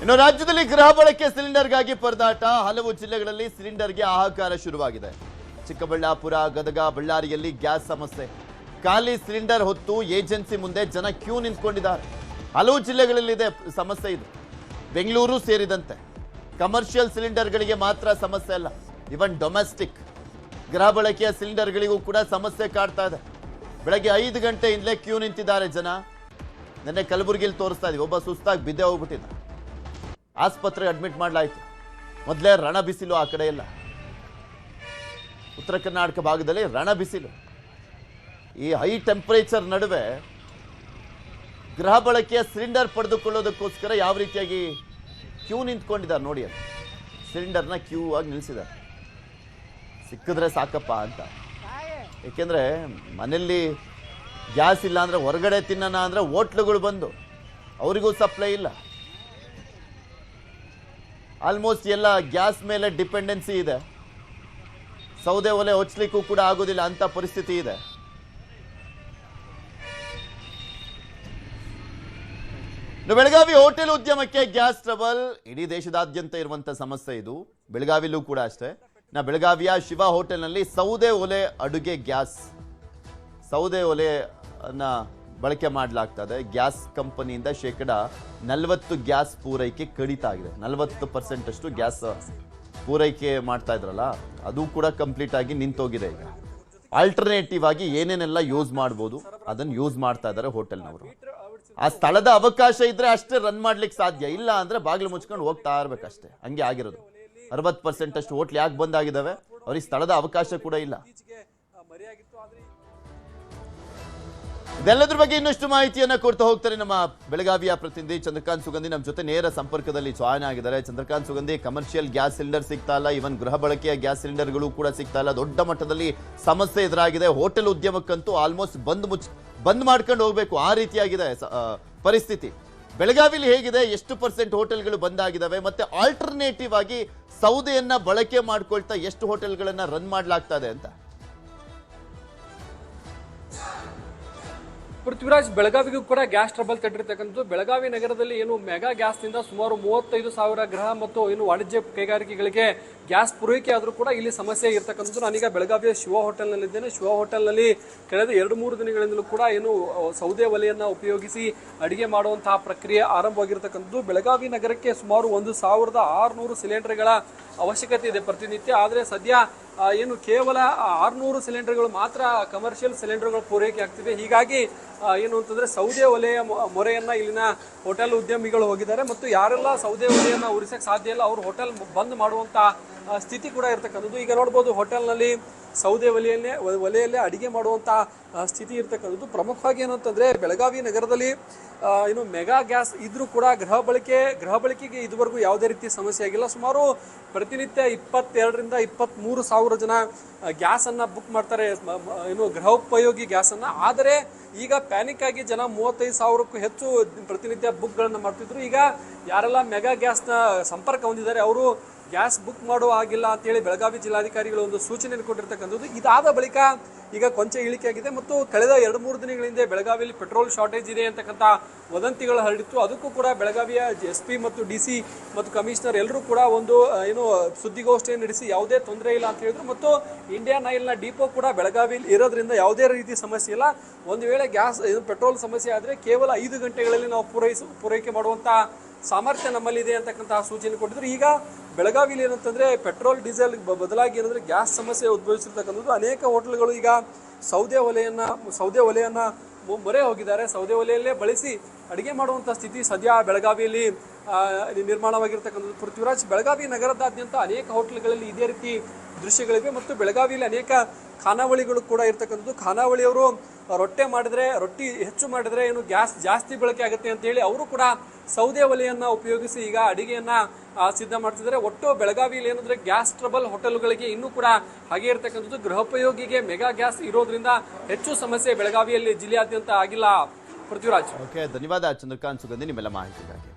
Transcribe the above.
ಇನ್ನು ರಾಜ್ಯದಲ್ಲಿ ಗೃಹ ಬಳಕೆ ಸಿಲಿಂಡರ್ಗಾಗಿ ಪರದಾಟ. ಹಲವು ಜಿಲ್ಲೆಗಳಲ್ಲಿ ಸಿಲಿಂಡರ್ಗೆ ಹಾಹಾಕಾರ ಶುರುವಾಗಿದೆ. ಚಿಕ್ಕಬಳ್ಳಾಪುರ, ಗದಗ, ಬಳ್ಳಾರಿಯಲ್ಲಿ ಗ್ಯಾಸ್ ಸಮಸ್ಯೆ. ಖಾಲಿ ಸಿಲಿಂಡರ್ ಹೊತ್ತು ಏಜೆನ್ಸಿ ಮುಂದೆ ಜನ ಕ್ಯೂ ನಿಂತ್ಕೊಂಡಿದ್ದಾರೆ. ಹಲವು ಜಿಲ್ಲೆಗಳಲ್ಲಿ ಇದೆ ಸಮಸ್ಯೆ ಇದು. ಬೆಂಗಳೂರು ಸೇರಿದಂತೆ ಕಮರ್ಷಿಯಲ್ ಸಿಲಿಂಡರ್ಗಳಿಗೆ ಮಾತ್ರ ಸಮಸ್ಯೆ ಅಲ್ಲ, ಇವನ್ ಡೊಮೆಸ್ಟಿಕ್ ಗೃಹ ಬಳಕೆಯ ಸಿಲಿಂಡರ್ಗಳಿಗೂ ಕೂಡ ಸಮಸ್ಯೆ ಕಾಡ್ತಾ ಇದೆ. ಬೆಳಗ್ಗೆ 5 ಗಂಟೆಯಿಂದಲೇ ಕ್ಯೂ ನಿಂತಿದ್ದಾರೆ ಜನ. ನಿನ್ನೆ ಕಲಬುರಗಿಯಲ್ಲಿ ತೋರಿಸ್ತಾ ಇದೀವಿ, ಒಬ್ಬ ಸುಸ್ತಾಗಿ ಬಿದ್ದೆ ಹೋಗ್ಬಿಟ್ಟಿದ್ದ, ಆಸ್ಪತ್ರೆಗೆ ಅಡ್ಮಿಟ್ ಮಾಡಲಾಯಿತು. ಮೊದಲೇ ರಣ ಬಿಸಿಲು ಆ ಕಡೆ ಎಲ್ಲ, ಉತ್ತರ ಕರ್ನಾಟಕ ಭಾಗದಲ್ಲಿ ರಣ ಬಿಸಿಲು. ಈ ಹೈ ಟೆಂಪರೇಚರ್ ನಡುವೆ ಗೃಹ ಬಳಕೆಯ ಸಿಲಿಂಡರ್ ಪಡೆದುಕೊಳ್ಳೋದಕ್ಕೋಸ್ಕರ ಯಾವ ರೀತಿಯಾಗಿ ಕ್ಯೂ ನಿಂತ್ಕೊಂಡಿದ್ದಾರೆ ನೋಡಿ. ಅದು ಸಿಲಿಂಡರ್ನ ಕ್ಯೂ ಆಗಿ ನಿಲ್ಲಿಸಿದ್ದಾರೆ, ಸಿಕ್ಕಿದ್ರೆ ಸಾಕಪ್ಪ ಅಂತ. ಏಕೆಂದರೆ ಮನೆಯಲ್ಲಿ ಗ್ಯಾಸ್ ಇಲ್ಲ ಅಂದರೆ ಹೊರಗಡೆ ತಿನ್ನೋಣ ಅಂದರೆ ಹೋಟ್ಲುಗಳು ಬಂದು ಅವರಿಗೂ ಸಪ್ಲೈ ಇಲ್ಲ. ಆಲ್ಮೋಸ್ಟ್ ಎಲ್ಲ ಗ್ಯಾಸ್ ಮೇಲೆ ಡಿಪೆಂಡೆನ್ಸಿ ಇದೆ. ಸೌದೆ ಒಲೆ ಹೊಚ್ಚಲಿಕ್ಕೂ ಕೂಡ ಆಗೋದಿಲ್ಲ ಅಂತ ಪರಿಸ್ಥಿತಿ ಇದೆ. ಬೆಳಗಾವಿ ಹೋಟೆಲ್ ಉದ್ಯಮಕ್ಕೆ ಗ್ಯಾಸ್ ಟ್ರಬಲ್. ಇಡೀ ದೇಶದಾದ್ಯಂತ ಇರುವಂತ ಸಮಸ್ಯೆ ಇದು, ಬೆಳಗಾವಿಲೂ ಕೂಡ ಅಷ್ಟೇ. ಬೆಳಗಾವಿಯ ಶಿವ ಹೋಟೆಲ್ನಲ್ಲಿ ಸೌದೆ ಒಲೆ ಅಡುಗೆ ಗ್ಯಾಸ್, ಸೌದೆ ಒಲೆಯನ್ನ ಬಳಕೆ ಮಾಡಲಾಗ್ತದೆ. ಗ್ಯಾಸ್ ಕಂಪನಿಯಿಂದ 40% ಗ್ಯಾಸ್ ಪೂರೈಕೆ ಕಡಿತ ಆಗಿದೆ. 40% ಅಷ್ಟು ಗ್ಯಾಸ್ ಪೂರೈಕೆ ಮಾಡ್ತಾ ಇದ್ರಲ್ಲ, ಅದು ಕೂಡ ಕಂಪ್ಲೀಟ್ ಆಗಿ ನಿಂತೋಗಿದೆ. ಈಗ ಆಲ್ಟರ್ನೇಟಿವ್ ಆಗಿ ಏನೇನೆಲ್ಲ ಯೂಸ್ ಮಾಡ್ಬೋದು ಅದನ್ನು ಯೂಸ್ ಮಾಡ್ತಾ ಇದ್ದಾರೆ ಹೋಟೆಲ್ನವರು. ಆ ಸ್ಥಳದ ಅವಕಾಶ ಇದ್ರೆ ಅಷ್ಟೇ ರನ್ ಮಾಡ್ಲಿಕ್ಕೆ ಸಾಧ್ಯ, ಇಲ್ಲ ಅಂದ್ರೆ ಬಾಗಿಲು ಮುಚ್ಕೊಂಡು ಹೋಗ್ತಾ ಇರ್ಬೇಕಷ್ಟೇ. ಹಂಗೆ ಆಗಿರೋದು. 60% ಅಷ್ಟು ಹೋಟ್ಲ್ ಯಾಕೆ ಬಂದಾಗಿದ್ದಾವೆ, ಅವ್ರಿಗೆ ಸ್ಥಳದ ಅವಕಾಶ ಕೂಡ ಇಲ್ಲ. ಇದೆಲ್ಲದ್ರ ಬಗ್ಗೆ ಇನ್ನಷ್ಟು ಮಾಹಿತಿಯನ್ನ ಕೊಡ್ತಾ ಹೋಗ್ತಾರೆ ನಮ್ಮ ಬೆಳಗಾವಿಯ ಪ್ರತಿನಿಧಿ ಚಂದ್ರಕಾಂತ್ ಸುಗಂಧಿ. ನಮ್ಮ ಜೊತೆ ನೇರ ಸಂಪರ್ಕದಲ್ಲಿ ಜಾಯ್ನ್ ಆಗಿದ್ದಾರೆ. ಚಂದ್ರಕಾಂತ್ ಸುಗಂಧಿ, ಕಮರ್ಷಿಯಲ್ ಗ್ಯಾಸ್ ಸಿಲಿಂಡರ್ ಸಿಗ್ತಾ ಇಲ್ಲ, ಇವನ್ ಗೃಹ ಬಳಕೆಯ ಗ್ಯಾಸ್ ಸಿಲಿಂಡರ್ಗಳು ಕೂಡ ಸಿಗ್ತಾ ಇಲ್ಲ. ದೊಡ್ಡ ಮಟ್ಟದಲ್ಲಿ ಸಮಸ್ಯೆ ಎದುರಾಗಿದೆ. ಹೋಟೆಲ್ ಉದ್ಯಮಕ್ಕಂತೂ ಆಲ್ಮೋಸ್ಟ್ ಬಂದ್ ಮಾಡ್ಕೊಂಡು ಹೋಗ್ಬೇಕು, ಆ ರೀತಿಯಾಗಿದೆ ಪರಿಸ್ಥಿತಿ. ಬೆಳಗಾವಿಲಿ ಹೇಗಿದೆ, ಎಷ್ಟು % ಹೋಟೆಲ್ಗಳು ಬಂದಾಗಿದ್ದಾವೆ, ಮತ್ತೆ ಆಲ್ಟರ್ನೇಟಿವ್ ಆಗಿ ಸೌದೆಯನ್ನ ಬಳಕೆ ಮಾಡ್ಕೊಳ್ತಾ ಎಷ್ಟು ಹೋಟೆಲ್ಗಳನ್ನ ರನ್ ಮಾಡ್ಲಾಗ್ತಾ ಇದೆ ಅಂತ? ಪೃಥ್ವಿರಾಜ್, ಬೆಳಗಾವಿಗೂ ಕೂಡ ಗ್ಯಾಸ್ ಟ್ರಬಲ್ ತಟ್ಟಿರ್ತಕ್ಕಂಥದ್ದು. ಬೆಳಗಾವಿ ನಗರದಲ್ಲಿ ಏನು ಮೆಗಾ ಗ್ಯಾಸ್ನಿಂದ ಸುಮಾರು 35,000 ಗೃಹ ಮತ್ತು ಏನು ವಾಣಿಜ್ಯ ಕೈಗಾರಿಕೆಗಳಿಗೆ ಗ್ಯಾಸ್ ಪೂರೈಕೆ ಆದರೂ ಕೂಡ ಇಲ್ಲಿ ಸಮಸ್ಯೆ ಇರ್ತಕ್ಕಂಥದ್ದು. ನಾನೀಗ ಬೆಳಗಾವಿಯ ಶಿವ ಹೋಟೆಲ್ನಲ್ಲಿದ್ದೇನೆ. ಶಿವ ಹೋಟೆಲ್ನಲ್ಲಿ ಕಳೆದ 2-3 ದಿನಗಳಿಂದಲೂ ಕೂಡ ಏನು ಸೌದೆ ಒಲೆಯನ್ನು ಉಪಯೋಗಿಸಿ ಅಡಿಗೆ ಮಾಡುವಂತಹ ಪ್ರಕ್ರಿಯೆ ಆರಂಭವಾಗಿರ್ತಕ್ಕಂಥದ್ದು. ಬೆಳಗಾವಿ ನಗರಕ್ಕೆ ಸುಮಾರು 1,600 ಸಿಲಿಂಡರ್ಗಳ ಅವಶ್ಯಕತೆ ಇದೆ ಪ್ರತಿನಿತ್ಯ. ಆದರೆ ಸದ್ಯ ಏನು ಕೇವಲ 600 ಸಿಲಿಂಡರ್ಗಳು ಮಾತ್ರ ಕಮರ್ಷಿಯಲ್ ಸಿಲಿಂಡರ್ಗಳು ಪೂರೈಕೆ ಆಗ್ತಿದೆ. ಹೀಗಾಗಿ ಏನು ಅಂತಂದ್ರೆ ಸೌದೆ ಒಲೆಯ ಮೊರೆಯನ್ನ ಇಲ್ಲಿನ ಹೋಟೆಲ್ ಉದ್ಯಮಿಗಳು ಹೋಗಿದ್ದಾರೆ. ಮತ್ತು ಯಾರೆಲ್ಲ ಸೌದೆ ಒಲೆಯನ್ನ ಉರಿಸಕ್ಕೆ ಸಾಧ್ಯ ಇಲ್ಲ, ಅವರು ಹೋಟೆಲ್ ಬಂದ್ ಮಾಡುವಂತ ಸ್ಥಿತಿ ಕೂಡ ಇರ್ತಕ್ಕಂಥದ್ದು. ಈಗ ನೋಡ್ಬೋದು, ಹೋಟೆಲ್ನಲ್ಲಿ ಸೌದೆ ಒಲೆಯಲ್ಲೇ ಅಡಿಗೆ ಮಾಡುವಂತ ಸ್ಥಿತಿ ಇರ್ತಕ್ಕಂಥದ್ದು. ಪ್ರಮುಖವಾಗಿ ಏನಂತಂದ್ರೆ ಬೆಳಗಾವಿ ನಗರದಲ್ಲಿ ಏನು ಮೆಗಾ ಗ್ಯಾಸ್ ಇದ್ರೂ ಕೂಡ ಗೃಹ ಬಳಕೆಗೆ ಇದುವರೆಗೂ ಯಾವುದೇ ರೀತಿ ಸಮಸ್ಯೆ ಆಗಿಲ್ಲ. ಸುಮಾರು ಪ್ರತಿನಿತ್ಯ 22,000 ರಿಂದ 23,000 ಜನ ಗ್ಯಾಸ್ ಅನ್ನ ಬುಕ್ ಮಾಡ್ತಾರೆ, ಏನು ಗೃಹೋಪಯೋಗಿ ಗ್ಯಾಸ್ ಅನ್ನ. ಆದರೆ ಈಗ ಪ್ಯಾನಿಕ್ ಆಗಿ ಜನ 35,000ಕ್ಕೂ ಹೆಚ್ಚು ಪ್ರತಿನಿತ್ಯ ಬುಕ್ಗಳನ್ನು ಮಾಡ್ತಿದ್ರು. ಈಗ ಯಾರೆಲ್ಲ ಮೆಗಾ ಗ್ಯಾಸ್ನ ಸಂಪರ್ಕ ಹೊಂದಿದ್ದಾರೆ ಅವರು ಗ್ಯಾಸ್ ಬುಕ್ ಮಾಡುವ ಆಗಿಲ್ಲ ಅಂತೇಳಿ ಬೆಳಗಾವಿ ಜಿಲ್ಲಾಧಿಕಾರಿಗಳು ಒಂದು ಸೂಚನೆಯನ್ನು ಕೊಟ್ಟಿರ್ತಕ್ಕಂಥದ್ದು. ಇದಾದ ಬಳಿಕ ಈಗ ಕೊಂಚ ಇಳಿಕೆ ಆಗಿದೆ. ಮತ್ತು ಕಳೆದ 2-3 ದಿನಗಳಿಂದ ಬೆಳಗಾವಿಯಲ್ಲಿ ಪೆಟ್ರೋಲ್ ಶಾರ್ಟೇಜ್ ಇದೆ ಅಂತಕ್ಕಂಥ ವದಂತಿಗಳು ಹರಡಿತ್ತು. ಅದಕ್ಕೂ ಕೂಡ ಬೆಳಗಾವಿಯ SP ಮತ್ತು DC ಮತ್ತು ಕಮಿಷನರ್ ಎಲ್ಲರೂ ಕೂಡ ಒಂದು ಏನು ಸುದ್ದಿಗೋಷ್ಠಿಯನ್ನು ನಡೆಸಿ ಯಾವುದೇ ತೊಂದರೆ ಇಲ್ಲ ಅಂತ ಹೇಳಿದ್ರು. ಮತ್ತು ಇಂಡಿಯನ್ ಆಯಿಲ್ನ ಡಿಪೋ ಕೂಡ ಬೆಳಗಾವಿಯಲ್ಲಿ ಇರೋದ್ರಿಂದ ಯಾವುದೇ ರೀತಿ ಸಮಸ್ಯೆ ಇಲ್ಲ. ಒಂದು ವೇಳೆ ಗ್ಯಾಸ್ ಪೆಟ್ರೋಲ್ ಸಮಸ್ಯೆ ಆದರೆ ಕೇವಲ 5 ಗಂಟೆಗಳಲ್ಲಿ ನಾವು ಪೂರೈಕೆ ಮಾಡುವಂಥ ಸಾಮರ್ಥ್ಯ ನಮ್ಮಲ್ಲಿದೆ ಅಂತಕ್ಕಂತಹ ಸೂಚನೆ ಕೊಟ್ಟಿದ್ರು. ಈಗ ಬೆಳಗಾವಿಲಿ ಏನಂತಂದ್ರೆ ಪೆಟ್ರೋಲ್ ಡೀಸೆಲ್ ಬದಲಾಗಿ ಏನಂದ್ರೆ ಗ್ಯಾಸ್ ಸಮಸ್ಯೆ ಉದ್ಭವಿಸಿರ್ತಕ್ಕಂಥದ್ದು. ಅನೇಕ ಹೋಟೆಲ್ಗಳು ಈಗ ಸೌದೆ ಒಲೆಯನ್ನ ಮೊರೆ ಹೋಗಿದ್ದಾರೆ. ಸೌದೆ ಒಲೆಯಲ್ಲೇ ಬಳಸಿ ಅಡಿಗೆ ಮಾಡುವಂಥ ಸ್ಥಿತಿ ಸದ್ಯ ಬೆಳಗಾವಿಯಲ್ಲಿ ನಿರ್ಮಾಣವಾಗಿರ್ತಕ್ಕಂಥದ್ದು. ಪೃಥ್ವಿರಾಜ್, ಬೆಳಗಾವಿ ನಗರದಾದ್ಯಂತ ಅನೇಕ ಹೋಟೆಲ್ಗಳಲ್ಲಿ ಇದೇ ರೀತಿ ದೃಶ್ಯಗಳಿವೆ. ಮತ್ತು ಬೆಳಗಾವಿಯಲ್ಲಿ ಅನೇಕ ಖಾನಾವಳಿಗಳು ಕೂಡ ಇರ್ತಕ್ಕಂಥದ್ದು. ಖಾನಾವಳಿಯವರು ರೊಟ್ಟಿ ಹೆಚ್ಚು ಮಾಡಿದ್ರೆ ಏನು ಗ್ಯಾಸ್ ಜಾಸ್ತಿ ಬಳಕೆ ಆಗುತ್ತೆ ಅಂತ ಹೇಳಿ ಅವರು ಕೂಡ ಸೌದೆ ಒಲೆಯನ್ನ ಉಪಯೋಗಿಸಿ ಈಗ ಅಡಿಗೆಯನ್ನ ಸಿದ್ಧ ಮಾಡ್ತಿದ್ದಾರೆ. ಒಟ್ಟು ಬೆಳಗಾವಿಯಲ್ಲಿ ಏನಂದ್ರೆ ಗ್ಯಾಸ್ ಟ್ರಬಲ್ ಹೋಟೆಲ್ಗಳಿಗೆ ಇನ್ನೂ ಕೂಡ ಹಾಗೆ ಇರ್ತಕ್ಕಂಥದ್ದು. ಗೃಹೋಪಯೋಗಿಗೆ ಮೆಗಾ ಗ್ಯಾಸ್ ಇರೋದ್ರಿಂದ ಹೆಚ್ಚು ಸಮಸ್ಯೆ ಬೆಳಗಾವಿಯಲ್ಲಿ ಜಿಲ್ಲೆಯಾದ್ಯಂತ ಆಗಿಲ್ಲ. ಪೃಥ್ವಿರಾಜ್, ಧನ್ಯವಾದ ಚಂದ್ರಕಾಂತ್ ಸುಗಂಧಿ ನಿಮ್ಮೆಲ್ಲ ಮಾಹಿತಿಗಾಗಿ.